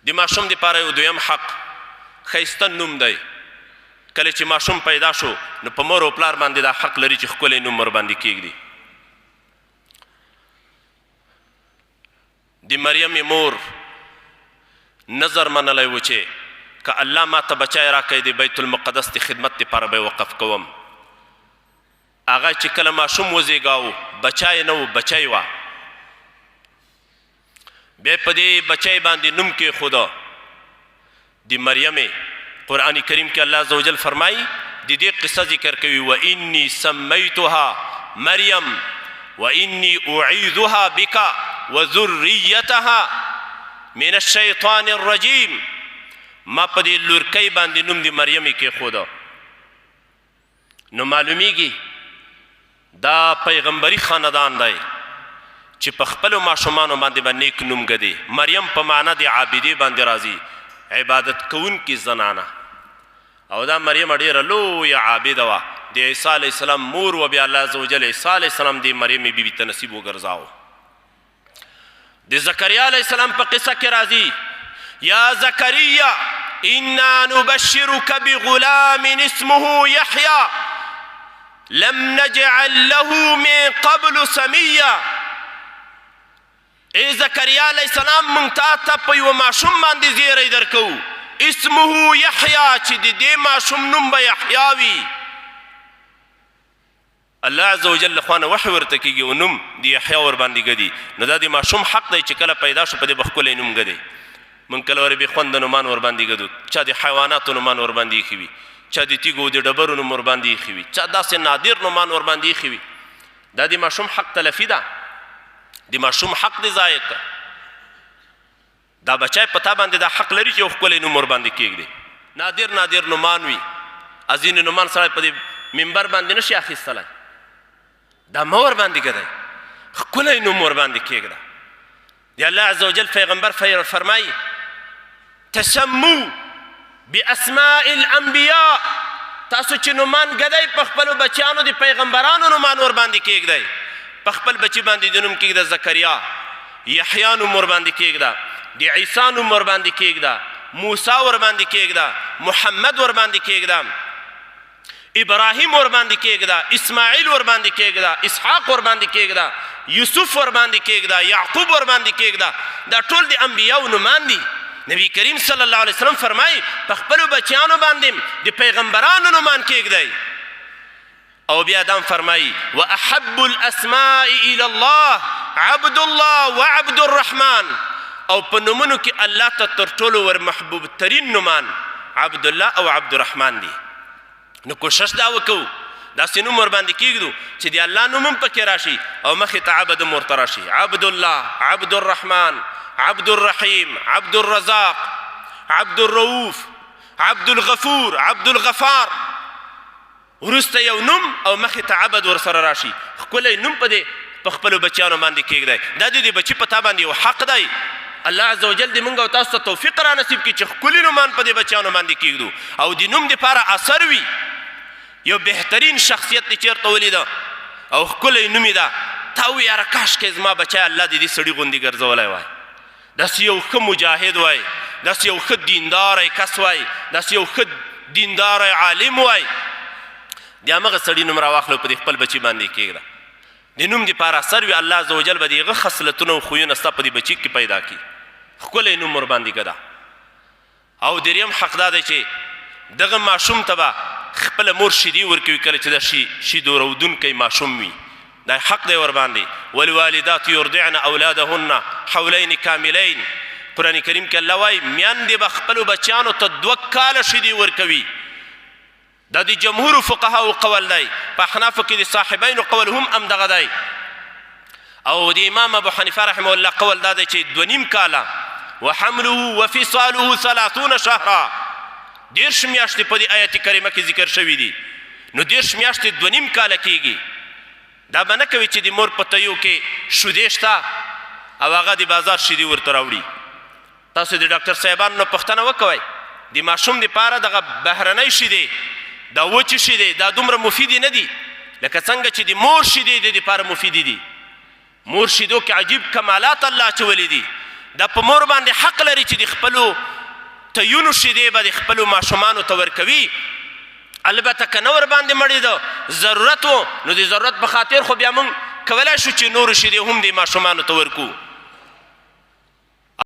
د ماشوم دپاره یو دویم حق ښایسته نوم دی. کله چې ماشوم پیدا شو نو په مور او پلار باندې دا حق لري چې ښکلی نوم ورباندې کیږدي. د مریم مور نظر منلی و چې که الله ما ته بچی راکوي د بیت المقدس د خدمت دپاره به یې وقف کوم. هغه چې کله ماشوم وزیږاو بچی نه و بچی وه. بیا په دې بچی باندې نوم کېښوده د مریمې. قرآن کریم کې الله عز وجل فرمایي د دې قصه ذکر کوي وإني سمیتها مریم وإني أعیذها بک وذریتها من الشیطان الرجیم. ما په دې لورکۍ باندې نوم د مریمې کېښوده. نو معلومیږي دا پیغمبري خاندان دی چې په خپلو ماشومانو باندې به نیک نوم ږدي. مریم په معنا د عابدې باندې راځي، عبادت کوونکې زنانه. او دا مریم ډېره لویه عابده وه. د عیسی علیه السلام مور و بیا الله عز وجل عیسی علیه السلام د مریم بیبي ته نصیب وګرځاوه. د زکریا علیه السلام په قصه کې راځي یا زکریا انا نبشرک بغلام اسمه یحیی لم نجعل له من قبل سمیا. ای زکریا علیه السلام موږ تا ته په یوه ماشوم باندې زیری درکوو اسمه یحیی چې د دې ماشوم نوم به یحیی وي. الله عز وجل له خوا نه وحی ورته کېږي او نوم د یحیی ورباندې ږدي. نو دا د ماشوم حق دی چې کله پیدا شو په دې به ښکلی نوم ږدي. موږ کله ورې بې خونده نومان ورباندې ږدو، چا د حیواناتو نومان ورباندې ایښي وي، چا د تیږو د ډبرو نوم ورباندې ایښي وي، چا داسې نادر نومان ورباندې ایښي وي. دا د ماشوم حق تلفي ده، د ماشوم حق دې ضایع کړه. دا بچی په تا باندې دا حق لري چې یو ښکلی نوم ورباندې کېږدي. نادر نادر نومان وي، ځینې نومان سړی په دې منبر باندې نشي اخیستلی. دا مه ورباندې ږدئ، ښکلی نوم ورباندې کېږده. د الله عز وجل پیغمبر فرمایي تسمو باسماء الانبیاء. تاسو چې نومان ږدئ په خپلو بچیانو د پیغمبرانو نومان ورباندې کېږدئ. په خپل بچي باندې د نوم کېږده زکریا، یحیی نوم ورباندې کېږده، د عیسی نوم ورباندې کېږده، موسی ورباندې کېږده، محمد ورباندې کېږده، ابراهیم ورباندې کېږده، اسماعیل ورباندې کېږده، اسحاق ورباندې کېږده، یوسف ورباندې کېږده، یعقوب ورباندې کېږده. دا ټول د انبیاو نومان دي. نبی کریم صلی الله علیه وسلم فرمایي په خپلو بچیانو باندې د پیغمبرانو نومان کېږدئ. او بیا دام فرمایي واحب الاسماء الى الله عبد الله وعبد الرحمن. او په نومونو کې الله ته تر ټولو ور محبوب ترین نومان عبد الله او عبد الرحمن دي. نو کوشش دا وکړو داسې نوم ورباندې کېږدو چې د الله نوم هم پکې راشي او مخې ته عبد هم ورته راشي. عبد الله، عبد الرحمن، عبد الرحیم، عبد الرزاق، عبد الرؤوف، عبد الغفور، عبد الغفار. وروسته یو نوم او مخې ته عبد ورسره راشي. ښکلی نوم په خپلو بچیانو باندې کېږدئ. دا د دې بچي په تا باندې یو حق دی. الله عز وجل دې موږ او تاسو ته توفیق را نصیب کړي چې ښکلي نومان په دې بچیانو باندې کېږدو او د نوم دپاره اثر وي. یو بهترین شخصیت دې چېرته ولیده او ښکلی نوم یې ده، تا ووایي یاره کاشکې زما بچی الله دې دې سړي غوندې ګرځولی وای، داسې یو ښه مجاهد وای، داسې یو ښه دینداری کس وای، داسې یو ښه دینداری عالم وای. د همغه سړي نوم راواخلو په دې خپل بچي باندې کېږده. د نوم دپاره اثر وي. الله عز وجل به د هغه خصلتونه او خویونه ستا په دې بچي کې پیدا کړي. ښکلی نوم ورباندې ږده. او دریم حق دا دی چې دغه ماشوم ته به خپله مور شیدې ورکوي کله چې دا شیدو رودونکی ماشوم وي. دا حق دی ورباندې. والوالدات یرضعن اولادهن حولین کاملین. قرآن کریم کې الله وایي میندې به خپلو بچیانو ته 2 کاله شیدې ورکوي. دا د جمهورو فقهاو قول دی. په احنافو کې د صاحبینو قول هم همدغه دی. او د امام ابو حنیفه رحمه الله قول دا دی چې 2.5 کاله وحمله وفصاله 30 شهرا. 10 میاشتې په دې آیت کریمه کې ذکر شوي دي. نو 10 میاشتې 2.5 کاله کېږي. دا به نه کوي چې د مور په تیو کې شیدې شته او هغه د بازار شیدې ورته راوړي. تاسو د ډاکټر صاحبانو نه پوښتنه وکوئ د ماشوم دپاره دغه بهرنۍ شیدې دا وچې شیدې دا دومره مفیدې نه دي لکه څنګه چې د مور شیدې د دپاره مفیدې دي. مور شیدو کې عجیب کمالات الله اچولي دي. دا په مور باندې حق لري چې د خپلو تیونو شیدې به د خپلو ماشومانو ته ورکوي. البته که نه ورباندې مړې ده ضرورت و نو د ضرورت په خاطر خو بیا موږ کولی شو چې نورو شیدې هم د ماشومانو ته ورکو.